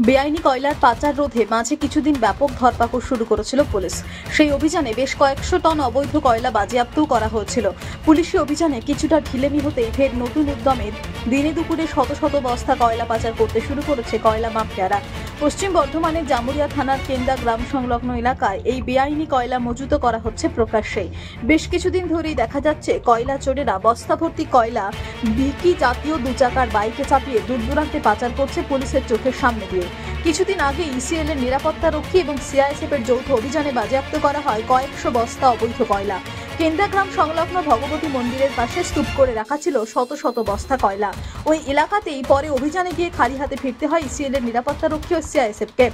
বেআইনি কয়লার পাচার রোধে মাঝে কিছুদিন ব্যাপক ধরপাকড় শুরু করেছিল পুলিশ। সেই অভিযানে বেশ কয়েকশো টন অবৈধ কয়লা বাজেয়াপ্তও করা হয়েছিল। পুলিশি অভিযানে কিছুটা ঢিলেমি হতেই ফের নতুন উদ্যমে দিনে দুপুরে শত শত বস্তা কয়লা পাচার করতে শুরু করেছে কয়লা মাফিয়ারা। পশ্চিম বর্ধমানের জামুরিয়া থানার কেন্দা গ্রাম সংলগ্ন এলাকায় এই বেআইনি কয়লা মজুত করা হচ্ছে প্রকাশ্যেই। বেশ কিছুদিন ধরেই দেখা যাচ্ছে কয়লা চোরেরা বস্তা ভর্তি কয়লা বিকি জাতীয় দুচাকার বাইকে চাপিয়ে দূর দূরান্তে পাচার করছে পুলিশের চোখের সামনে দিয়ে। কিছুদিন আগে ইসিএল এর নিরাপত্তা রক্ষী এবং সিআইএসএফ এর যৌথ অভিযানে বাজেয়াপ্ত করা হয় কয়েকশো বস্তা অবৈধ কয়লা। কেন্দা গ্রাম সংলগ্ন ভগবতী মন্দিরের পাশে স্তূপ করে রাখা ছিল শত শত বস্তা কয়লা। ওই এলাকাতেই পরে অভিযানে গিয়ে খালি হাতে ফিরতে হয় ইসিএল এর নিরাপত্তা রক্ষী ও সিআইএসএফকে।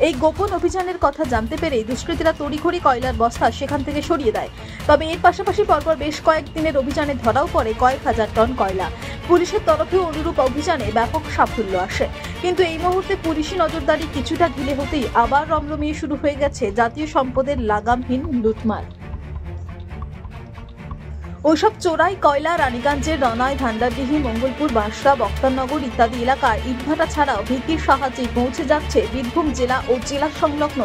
এই গোপন অভিযানের কথা জানতে পেরে দুষ্কৃতীরা তড়িঘড়ি কয়লার বস্তা সেখান থেকে সরিয়ে দেয়। তবে এর পাশাপাশি পরপর বেশ কয়েকদিনের অভিযানে ধরাও পড়ে কয়েক হাজার টন কয়লা। পুলিশের তরফেও অনুরূপ অভিযানে ব্যাপক সাফল্য আসে। কিন্তু এই মুহূর্তে পুলিশি নজরদারি কিছুটা ঢিলে হতেই আবার রমরমিয়ে শুরু হয়ে গেছে জাতীয় সম্পদের লাগামহীন লুটমার। ওইসব চোরাই কয়লা রানীগঞ্জের রনাই, ধান্ডাডিহি, মঙ্গলপুর, বাঁশরা, বক্তারনগর ইত্যাদি এলাকায় ইটভাটা ছাড়াও ভিত্তির সাহায্যেই পৌঁছে যাচ্ছে বীরভূম জেলা ও জেলা সংলগ্ন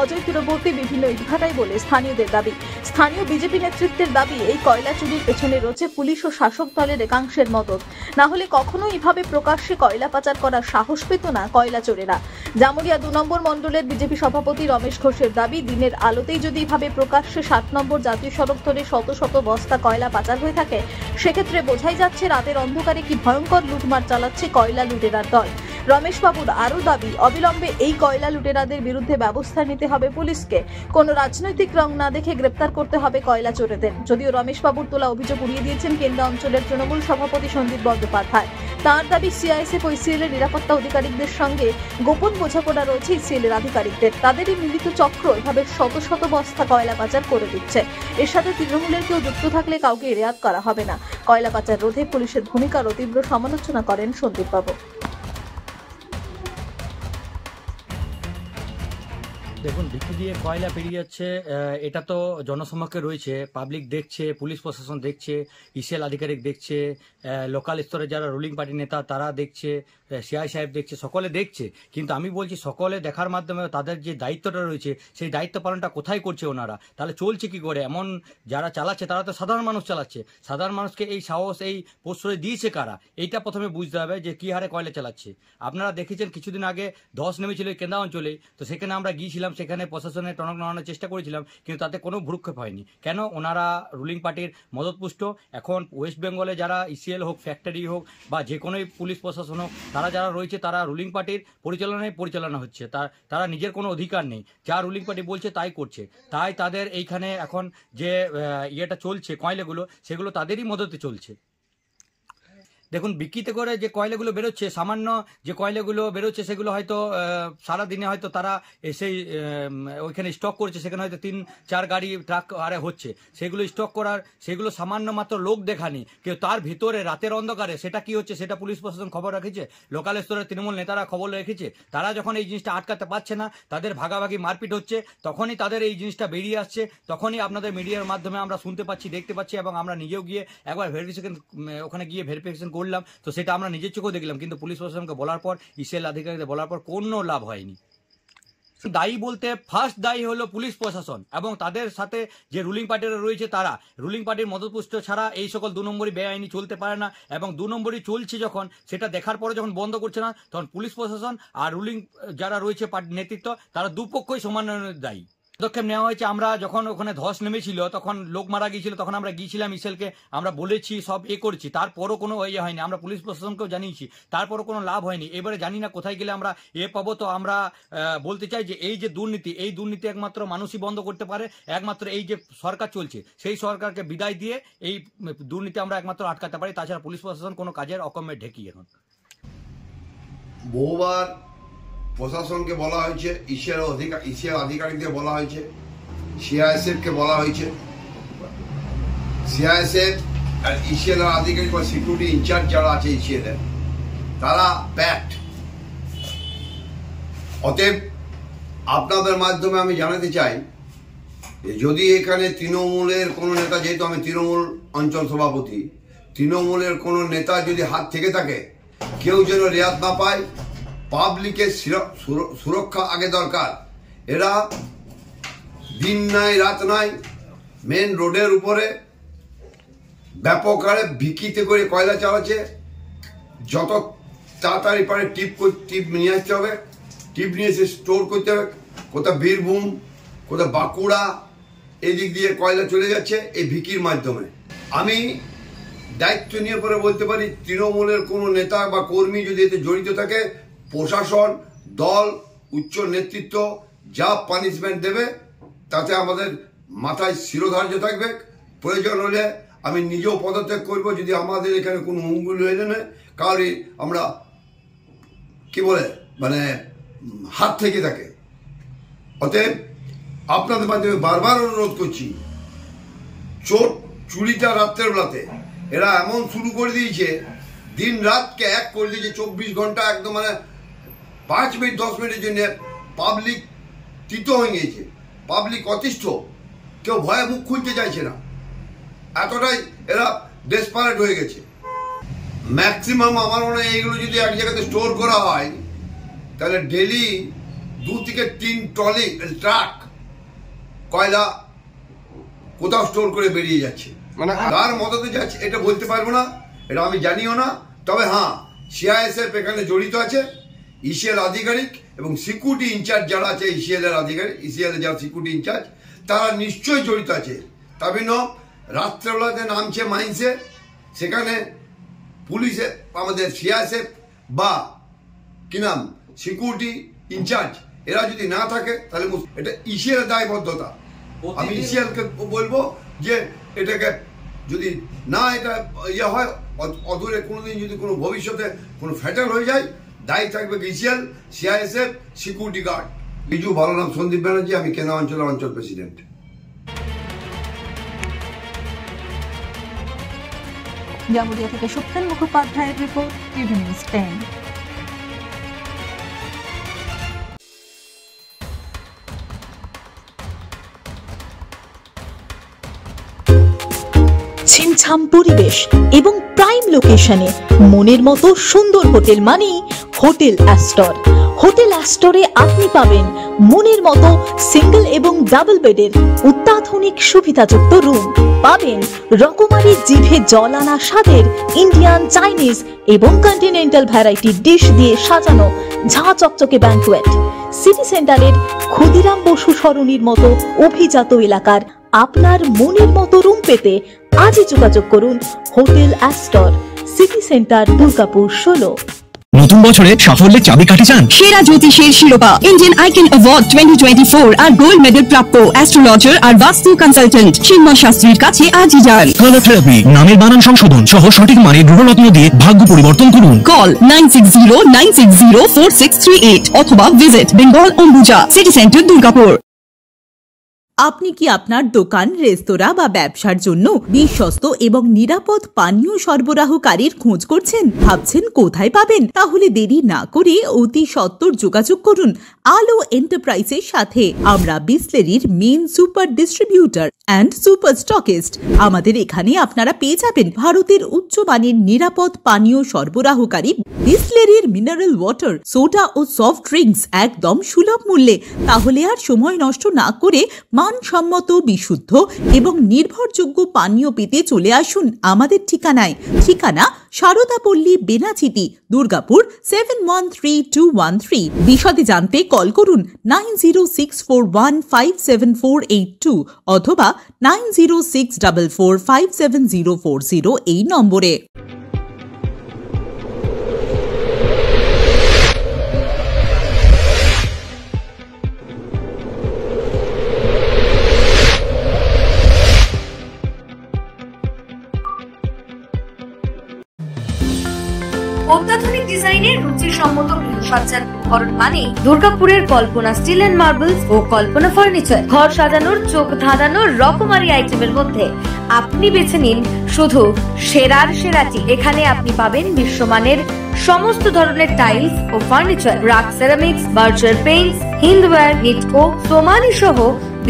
অজয় তীরবর্তী বিভিন্ন ইটভাটাই বলে স্থানীয়দের দাবি। স্থানীয় বিজেপি নেতৃত্বের দাবি, এই কয়লা চুরির পেছনে রয়েছে পুলিশ ও শাসক দলের একাংশের মদত। না হলে কখনোই এভাবে প্রকাশ্যে কয়লা পাচার করার সাহস পেত না কয়লা চোরেরা। জামুরিয়া ২ নম্বর মণ্ডলের বিজেপি সভাপতি রমেশ ঘোষের দাবি, দিনের আলোতেই যদি এভাবে প্রকাশ্যে ৭ নম্বর জাতীয় সড়ক ধরে শত শত বস্তা কয়লা পাচার হয়ে থাকে, সেক্ষেত্রে বোঝাই যাচ্ছে রাতের অন্ধকারে কি ভয়ঙ্কর লুটমার চালাচ্ছে কয়লা লুটেরার দল। রমেশ বাবুর আরও দাবি, অবিলম্বে এই কয়লা লুটেরাদের বিরুদ্ধে ব্যবস্থা নিতে হবে পুলিশকে। কোনো রাজনৈতিক রং না দেখে গ্রেপ্তার করতে হবে কয়লা চোরেদের। যদিও রমেশ বাবুর তোলা অভিযোগ উড়িয়ে দিয়েছেন কেন্দ্র অঞ্চলের তৃণমূল সভাপতি সন্দীপ বন্দ্যোপাধ্যায়। তাঁর দাবি, সিআইএসএফ ও ইসিএল এর নিরাপত্তা অধিকারিকদের সঙ্গে গোপন বোঝাপড়া রয়েছে ইসিএল এর আধিকারিকদের। তাদেরই মিলিত চক্র এভাবে শত শত বস্তা কয়লা পাচার করে দিচ্ছে। এর সাথে তৃণমূলের কেউ যুক্ত থাকলে কাউকে রেয়াত করা হবে না। কয়লা পাচার রোধে পুলিশের ভূমিকারও তীব্র সমালোচনা করেন সন্দীপ বাবু। দেখুন, বিক্রি দিয়ে কয়লা পেরিয়ে যাচ্ছে, এটা তো জনসমক্ষে রয়েছে, পাবলিক দেখছে, পুলিশ প্রশাসন দেখছে, ইসিএল আধিকারিক দেখছে, লোকাল স্তরে যারা রুলিং পার্টি নেতা তারা দেখছে, সিআই সাহেব দেখছে, সকলে দেখছে। কিন্তু আমি বলছি, সকলে দেখার মাধ্যমে তাদের যে দায়িত্বটা রয়েছে সেই দায়িত্ব পালনটা কোথায় করছে ওনারা? তাহলে চলছে কি করে? এমন যারা চালাচ্ছে তারা তো সাধারণ মানুষ চালাচ্ছে। সাধারণ মানুষকে এই সাহস, এই প্রশ্রয় দিয়েছে কারা? এইটা প্রথমে বুঝতে হবে যে কি হারে কয়লা চালাচ্ছে। আপনারা দেখেছেন কিছুদিন আগে ধস নেমেছিল কেন্দা অঞ্চলে, তো সেখানে আমরা গিয়েছিলাম, সেখানে প্রশাসনের টনক নাড়ানোর চেষ্টা করেছিলাম, কিন্তু তাতে কোনো ভ্রুক্ষেপ হয়নি। কেন? ওনারা রুলিং পার্টির মদতপুষ্ট। এখন ওয়েস্ট বেঙ্গলে যারা ইসিএল হোক, ফ্যাক্টরি হোক, বা যে কোনোই পুলিশ প্রশাসন হোক, তারা যারা রয়েছে তারা রুলিং পার্টির পরিচালনা হচ্ছে। তারা নিজের কোনো অধিকার নেই, যা রুলিং পার্টি বলছে তাই করছে। তাই তাদের এইখানে এখন যে ইয়েটা চলছে কয়লাগুলো, সেগুলো তাদেরই মদতে চলছে। দেখুন, বিক্রিতে করে যে কয়লাগুলো বেরোচ্ছে, সামান্য যে কয়লাগুলো বেরোচ্ছে সেগুলো হয়তো সারাদিনে হয়তো তারা সেই ওইখানে স্টক করছে, সেখানে হয়তো ৩-৪ গাড়ি ট্রাক আরে হচ্ছে, সেগুলো স্টক করার, সেগুলো সামান্য মাত্র লোক দেখানি, কেউ তার ভিতরে রাতের অন্ধকারে সেটা কি হচ্ছে সেটা পুলিশ প্রশাসন খবর রেখেছে, লোকাল স্তরের তৃণমূল নেতারা খবর রেখেছে। তারা যখন এই জিনিসটা আটকাতে পারছে না, তাদের ভাগাভাগি মারপিট হচ্ছে, তখনই তাদের এই জিনিসটা বেরিয়ে আসছে। তখনই আপনাদের মিডিয়ার মাধ্যমে আমরা শুনতে পাচ্ছি, দেখতে পাচ্ছি, এবং আমরা নিজেও গিয়ে একবার ভেরিফিকেশন, ওখানে গিয়ে ভেরিফিকেশন করলাম, তো সেটা আমরা নিজের চোখেও দেখলাম। কিন্তু পুলিশ প্রশাসনকে বলার পর, ইসিএল আধিকারিকদের বলার পর কোনো লাভ হয়নি। দায়ী বলতে ফার্স্ট দায়ী হলো পুলিশ প্রশাসন এবং তাদের সাথে যে রুলিং পার্টিরা রয়েছে তারা। রুলিং পার্টির মদতপুষ্ট ছাড়া এই সকল ২ নম্বরই বেআইনি চলতে পারে না, এবং ২ নম্বরই চলছে যখন, সেটা দেখার পরে যখন বন্ধ করছে না, তখন পুলিশ প্রশাসন আর রুলিং যারা রয়েছে নেতৃত্ব, তারা দুপক্ষই সমান দায়ী। পদক্ষেপ নেওয়া হয়েছে। আমরা যখন ওখানে ধস নেমেছিল, তখন লোক মারা গিয়েছিল, তখন আমরা গিয়েছিলাম ইসিএলকে, আমরা বলেছি, সব করেছি, তারপরও কোনো ইয়ে হয়নি। আমরা পুলিশ প্রশাসনকেও জানিয়েছি, তারপরও কোনো লাভ হয়নি। এবারে জানি না কোথায় গেলে আমরা পাবো। তো আমরা বলতে চাই যে এই যে দুর্নীতি, এই দুর্নীতি একমাত্র মানুষই বন্ধ করতে পারে। একমাত্র এই যে সরকার চলছে, সেই সরকারকে বিদায় দিয়ে এই দুর্নীতি আমরা একমাত্র আটকাতে পারি। তাছাড়া পুলিশ প্রশাসন কোনো কাজের অকমে ঢেকি। এখন বহুবার প্রশাসনকে বলা হয়েছে, ইসিএল আধিকারিকদের বলা হয়েছে, সিআইএসএফকে বলা হয়েছে। সিআইএসএফ আর ইসিএল আধিকারিক বা সিকিউরিটি ইনচার্জ যারা আছে ইসিএল এর, তারা প্যাক্ট। অতএব আপনাদের মাধ্যমে আমি জানাতে চাই, যদি এখানে তৃণমূলের কোনো নেতা, যেহেতু আমি তৃণমূল অঞ্চল সভাপতি, তৃণমূলের কোনো নেতা যদি হাত থেকে থাকে, কেউ যেন রেয়াত না পায়, পাবলিকের সুরক্ষা আগে দরকার। এরা দিন নাই রাত নাই মেন রোডের উপরে ব্যাপক হারে ভিকিতে করে কয়লা চালাচ্ছে। যত তাড়াতাড়ি পারে টিপ নিয়ে আসতে হবে, টিপ নিয়ে এসে স্টোর করতে হবে। কোথাও বীরভূম, কোথাও বাঁকুড়া, এদিক দিয়ে কয়লা চলে যাচ্ছে এই ভিকির মাধ্যমে। আমি দায়িত্ব নিয়ে পরে বলতে পারি, তৃণমূলের কোনো নেতা বা কর্মী যদি এতে জড়িত থাকে, প্রশাসন, দল, উচ্চ নেতৃত্ব যা পানিশমেন্ট দেবে তাতে আমাদের মাথায় শিরোধার্য থাকবে। প্রয়োজন হলে আমি নিজেও পদত্যাগ করব যদি আমাদের এখানে কোনো মঙ্গল হয়ে যায়, কারোরই আমরা কি বলে মানে হাত থেকে থাকে। অতএব আপনাদের মাধ্যমে বারবার অনুরোধ করছি, চোট চুরিটা রাত্রের বেলাতে এরা এমন শুরু করে দিয়েছে, দিন রাতকে এক করে দিয়েছে। 24 ঘন্টা একদম মানে 5 মিনিট 10 মিনিটের জন্য পাবলিক তিত হয়ে গিয়েছে, পাবলিক অতিষ্ঠ, কেউ ভয়ে মুখ খুলতে চাইছে না, এতটাই এরা ডেসপারেট হয়ে গেছে। ম্যাক্সিমাম আমার মনে হয় এইগুলো যদি এক জায়গাতে স্টোর করা হয় তাহলে ডেলি 2 থেকে 3 ট্রলি ট্রাক কয়লা কোথাও স্টোর করে বেরিয়ে যাচ্ছে। মানে কার মদতে যাচ্ছে এটা বলতে পারবো না, এটা আমি জানিও না। তবে হ্যাঁ, সিআইএসএফ এখানে জড়িত আছে, ইসিএল আধিকারিক এবং সিকিউরিটি ইনচার্জ যারা আছে, ইসিএল এর আধিকারিক, ইসিএল এর যারা সিকিউরিটি ইনচার্জ তারা নিশ্চয়ই জড়িত আছে। তবে রাত্রেবেলাতে নামছে মাইন্সে, সেখানে পুলিশে আমাদের সিআইএসএফ বা কি নাম সিকিউরিটি ইনচার্জ এরা যদি না থাকে তাহলে এটা ইসিএল এর দায়বদ্ধতা। আমি ইসিএলকে বলবো যে এটাকে যদি না এটা ইয়ে হয়, অদূরে কোনোদিন যদি কোনো ভবিষ্যতে কোনো ফ্যাটাল হয়ে যায়, দায়ী থাকবে ECL, CISF, security guard. Biju ভালো নাম সন্দীপ ব্যানার্জি, আমি কেনা অঞ্চলের অঞ্চল প্রেসিডেন্ট। জামুরিয়া থেকে সুপ্তেন মুখোপাধ্যায়ের রিপোর্ট, টিভি নিউজ 10। ছিমছাম পরিবেশ এবং প্রাইম লোকেশনে মনের মতো সুন্দর হোটেল মানেই হোটেল অ্যাস্টর। হোটেল অ্যাস্টরে আপনি পাবেন মনের মতো সিঙ্গেল এবং ডাবল বেডের অত্যাধুনিক সুবিধাযুক্ত রুম, পাবেন রকমারি জিভে জল আনা স্বাদের ইন্ডিয়ান, চাইনিজ এবং কন্টিনেন্টাল ভ্যারাইটি ডিশ দিয়ে সাজানো ঝাঁ চকচকে ব্যাংকুয়েট। সিটি সেন্টারের ক্ষুদিরাম বসু সরণির মতো অভিজাত এলাকার আপনার মনের মতো রুম পেতে আজই যোগাযোগ করুন hotel Astor, city centre, Durgapur 16। নতুন বছরে সাফল্যের চাবিকাঠি চান? সেরা জ্যোতিষের শিরোপা ইন্ডিয়ান আইকন অ্যাওয়ার্ড 2024 আর গোল্ড মেডেল প্রাপ্ত অ্যাস্ট্রোলজার আর বাস্তু কনসালটেন্ট চিন্ময় শাস্ত্রীর কাছে আজই যান। কালার থেরাপি, নামের বানান সংশোধন সহ সঠিক মানের গ্রহরত্ন দিয়ে ভাগ্য পরিবর্তন করুন। কল 9609604638 অথবা visit Bengal Ambuja, city centre, Durgapur. আপনি কি আপনার দোকান, রেস্তোরাঁ বা ব্যবসার জন্য বিশ্বস্ত এবং নিরাপদ পানীয় সরবরাহকারীর খোঁজ করছেন? ভাবছেন কোথায় পাবেন? তাহলে দেরি না করে অতি সত্বর যোগাযোগ করুন আলো এন্টারপ্রাইজের সাথে। আমরা বিসলেরির main super distributor and super stockist. আমাদের এখানে আপনারা পেয়ে যাবেন ভারতের উচ্চমানের নিরাপদ পানীয় সরবরাহকারী বিসলেরির মিনারেল ওয়াটার, সোডা ও সফট ড্রিঙ্কস একদম সুলভ মূল্যে। তাহলে আর সময় নষ্ট না করে মানসম্মত, বিশুদ্ধ এবং নির্ভরযোগ্য পানীয় পেতে চলে আসুন আমাদের ঠিকানায়। ঠিকানা সারদাপল্লী, বেনাচিটি, দুর্গাপুর 713213। বিশদে জানতে কল করুন 9064157482 অথবা 9064457040 এই নম্বরে। অত্যাধুনিক ডিজাইনের রুচিসম্মত গৃহসজ্জার উপকরণ মানে দুর্গাপুরের কল্পনা স্টিল এন্ড মার্বেলস ও কল্পনা ফার্নিচার। ঘর সাজানোর, চোখ ধাঁধানোর রকমারি আইটেমের মধ্যে আপনি বেছে নিন শুধু সেরার সেরাটি। এখানে আপনি পাবেন বিশ্বমানের সমস্ত ধরনের টাইলস ও furniture, RAK ceramics, Berger paints, Hindware, Nitco, Somany সহ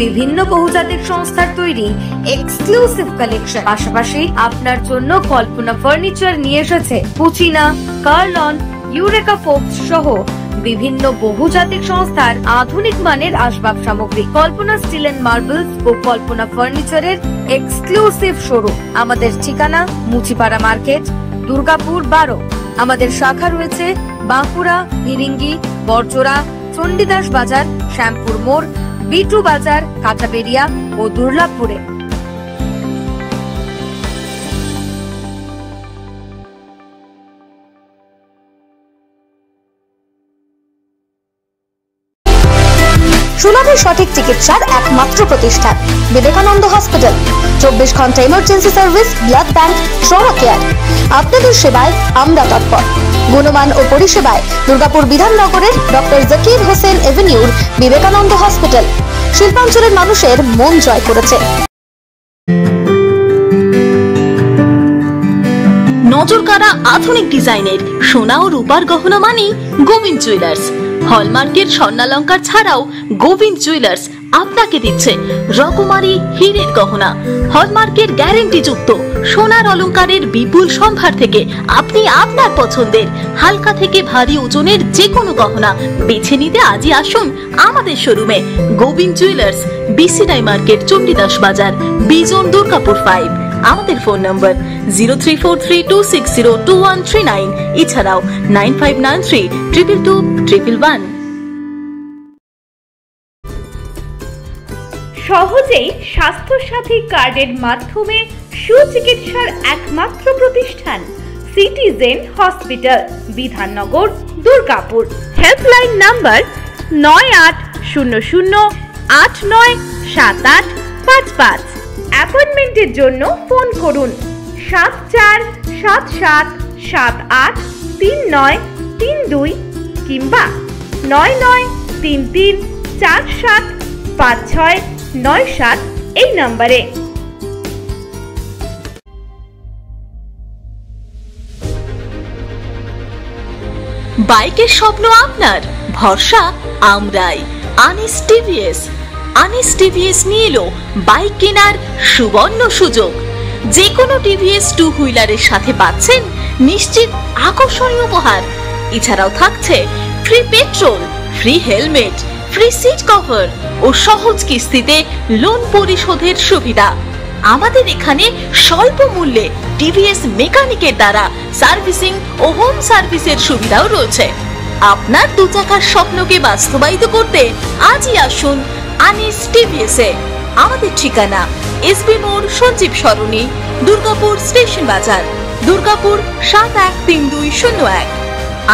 বিভিন্ন বহুজাতিক সংস্থার তৈরি এক্সক্লুসিভ কালেকশন। পাশাপাশি আপনার জন্য কল্পনা ফার্নিচার নিয়ে এসেছে পুচিনা, কার্লন, ইউরেকা ফোর্বস সহ বিভিন্ন বহুজাতিক সংস্থার আধুনিক মানের আসবাব সামগ্রী, কল্পনা স্টিল এন্ড মার্বেলস ও কল্পনা ফার্নিচারের এক্সক্লুসিভ শোরুম। আমাদের ঠিকানা মুচিপাড়া মার্কেট, দুর্গাপুর 12। আমাদের শাখা রয়েছে বাঁকুড়া, ফিরিঙ্গি, বড়জোড়া, চণ্ডীদাস বাজার, শ্যামপুর মোড়, বিটু বাজার, কাঁটাবেড়িয়া ও দুর্লাভপুরে। সুলভে সঠিক চিকিৎসার একমাত্র প্রতিষ্ঠান বিবেকানন্দ হসপিটাল। 24 ঘন্টা emergency service, blood bank, trauma care. আপনাদের সেবায় আমরা তৎপর। গুণমান ও পরিষেবায় দুর্গাপুর বিধাননগরের ডক্টর জাকির হোসেন এভিনিউর বিবেকানন্দ হসপিটাল শিল্পাঞ্চলের মানুষের মন জয় করেছে। নজরকাড়া আধুনিক ডিজাইনের সোনা ও রূপার গহনা মানে গোবিন্দ জুয়েলার্স। হলমার্কের স্বর্ণালঙ্কার ছাড়াও গোবিন্দ জুয়েলার্স আপনাকে দিচ্ছে রকমারি হীরের গহনা। হলমার্কের গ্যারেন্টি যুক্ত সোনার অলংকারের বিপুল সম্ভার থেকে আপনি আপনার পছন্দের হালকা থেকে ভারী ওজনের যে কোনো গহনা বেছে নিতে আজই আসুন আমাদের শোরুমে। গোবিন্দ জুয়েলার্স, বিসিডাই মার্কেট, চণ্ডীদাস বাজার, বিজন, দুর্গাপুর 5। আমাদের ফোন নম্বর 034326021139, এছাড়াও 9593222111। সহজেই স্বাস্থ্য সাথী কার্ডের মাধ্যমে সুচিকিৎসার একমাত্র প্রতিষ্ঠান citizen hospital, Bidhannagar, Durgapur. Helpline number 9800897855। অ্যাপয়েন্টমেন্টের জন্য ফোন করুন 7477783932 কিংবা 9933475697 এই নম্বরে। বাইকের স্বপ্ন আপনার, ভরসা আমরাই। আনিস টিভিএস। আনিস টিভিএস নিয়ে এলো বাইক কেনার সুবর্ণ সুযোগ। যে কোনো টিভিএস 2 হুইলারের সাথে পাচ্ছেন নিশ্চিত আকর্ষণীয় উপহার। এছাড়াও থাকছে free petrol, free helmet, free seat cover ও সহজ কিস্তিতে লোন পরিশোধের সুবিধা। আমাদের এখানে স্বল্প মূল্যে টিভিএস মেকানিকের দ্বারা সার্ভিসিং ও হোম সার্ভিসের সুবিধাও রয়েছে। আপনার 2 চাকার স্বপ্নকে বাস্তবায়িত করতে আজই আসুন আনিস টিভিএসে। আমাদের ঠিকানা এসবি মোড়, সঞ্জীব সরণি, দুর্গাপুর স্টেশন বাজার, দুর্গাপুর 713201।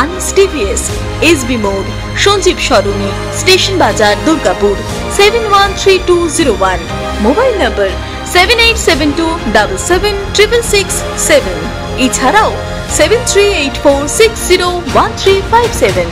আনিস টিভিএস, এসবি মোড়, সঞ্জীব সরণি, স্টেশন বাজার, দুর্গাপুর 713201। মোবাইল নম্বর 7872776667। এছাড়াও 7384601357।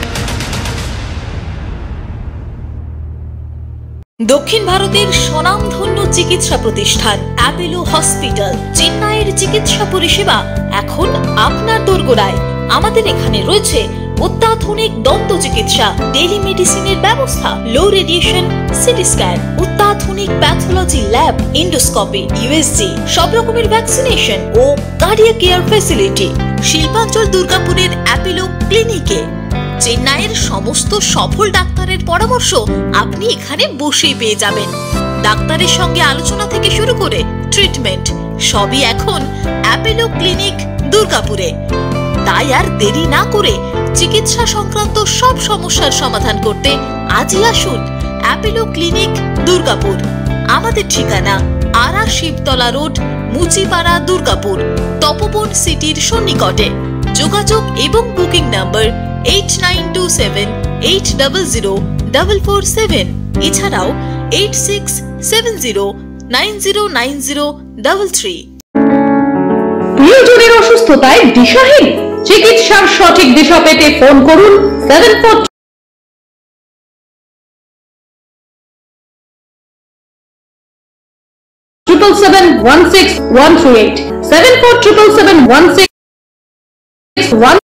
দক্ষিণ ভারতের স্বনামধন্য চিকিৎসা প্রতিষ্ঠান অ্যাপোলো হসপিটাল, চেন্নাইয়ের চিকিৎসা পরিষেবা এখন আপনার দোরগোড়ায়। আমাদের এখানে রয়েছে অত্যাধুনিক দন্ত চিকিৎসা, টেলিমেডিসিনের ব্যবস্থা, লো রেডিয়েশন সিটি স্ক্যান, অত্যাধুনিক প্যাথোলজি ল্যাব, এন্ডোস্কোপি, ইউএসজি, সব রকমের ভ্যাকসিনেশন ও কার্ডিয়াক কেয়ার ফ্যাসিলিটি। শিল্পাঞ্চল দুর্গাপুরের অ্যাপোলো ক্লিনিকে চেন্নাইয়ের সমস্ত সফল ডাক্তারের পরামর্শ আপনি এখানে বসেই পেয়ে যাবেন। ডাক্তারের সঙ্গে আলোচনা থেকে শুরু করে ট্রিটমেন্ট সবই এখন অ্যাপোলো ক্লিনিক দুর্গাপুরে। তাই আর দেরি না করে চিকিৎসা সংক্রান্ত সব সমস্যার সমাধান করতে আজই আসুন অ্যাপোলো ক্লিনিক দুর্গাপুর। আমাদের ঠিকানা আরা শিবতলা রোড, মুচিপাড়া, দুর্গাপুর, তপবন সিটির সন্নিকটে। যোগাযোগ এবং বুকিং নাম্বার 8927800447। এছাড়াও 8670909033। প্রিয়জনের অসুস্থতায় দিশাহীন, চিকিৎসার সঠিক দিশা পেতে ফোন করুন 7477716138 7477716138।